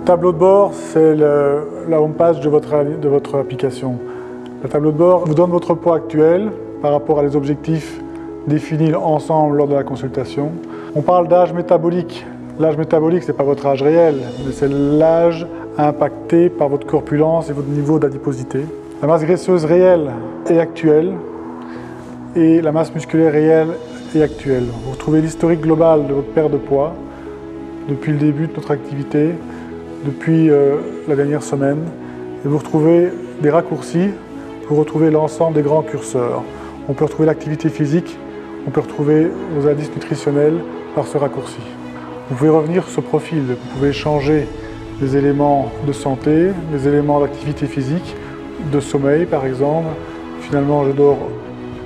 tableau de bord, c'est la home page de votre application. Le tableau de bord vous donne votre poids actuel par rapport à les objectifs définis ensemble lors de la consultation. On parle d'âge métabolique. L'âge métabolique, ce n'est pas votre âge réel, mais c'est l'âge impacté par votre corpulence et votre niveau d'adiposité. La masse graisseuse réelle et actuelle et la masse musculaire réelle et actuelle. Vous retrouvez l'historique global de votre perte de poids depuis le début de notre activité, depuis la dernière semaine. Et vous retrouvez des raccourcis pour retrouver l'ensemble des grands curseurs. On peut retrouver l'activité physique, on peut retrouver vos indices nutritionnels par ce raccourci. Vous pouvez revenir sur ce profil, vous pouvez changer les éléments de santé, les éléments d'activité physique, de sommeil par exemple. Finalement, je dors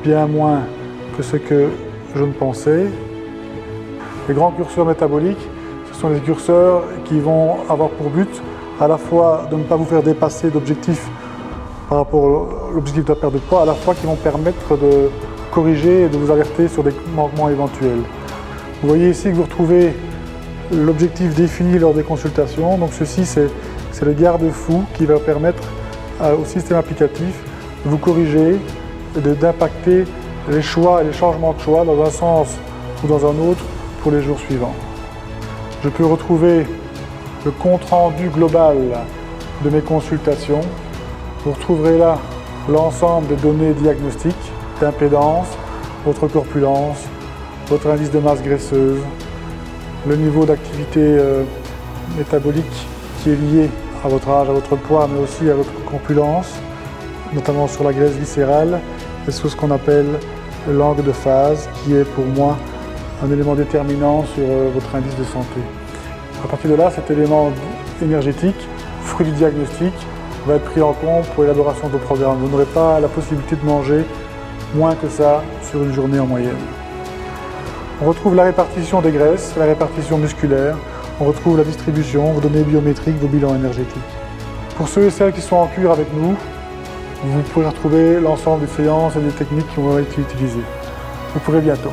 bien moins que ce que je ne pensais. Les grands curseurs métaboliques, ce sont des curseurs qui vont avoir pour but à la fois de ne pas vous faire dépasser d'objectifs par rapport à l'objectif de la perte de poids, à la fois qui vont permettre de corriger et de vous alerter sur des manquements éventuels. Vous voyez ici que vous retrouvez l'objectif défini lors des consultations. Donc ceci, c'est le garde-fou qui va permettre au système applicatif de vous corriger et d'impacter les choix et les changements de choix dans un sens ou dans un autre pour les jours suivants. Je peux retrouver le compte-rendu global de mes consultations. Vous retrouverez là l'ensemble des données diagnostiques, d'impédance, votre corpulence, votre indice de masse graisseuse, le niveau d'activité métabolique qui est lié à votre âge, à votre poids, mais aussi à votre corpulence, notamment sur la graisse viscérale, et sur ce qu'on appelle l'angle de phase, qui est pour moi un élément déterminant sur votre indice de santé. À partir de là, cet élément énergétique, fruit du diagnostic, va être pris en compte pour l'élaboration de vos programmes. Vous n'aurez pas la possibilité de manger moins que ça sur une journée en moyenne. On retrouve la répartition des graisses, la répartition musculaire, on retrouve la distribution, vos données biométriques, vos bilans énergétiques. Pour ceux et celles qui sont en cure avec nous, vous pourrez retrouver l'ensemble des séances et des techniques qui vont être utilisées. Vous pourrez bientôt.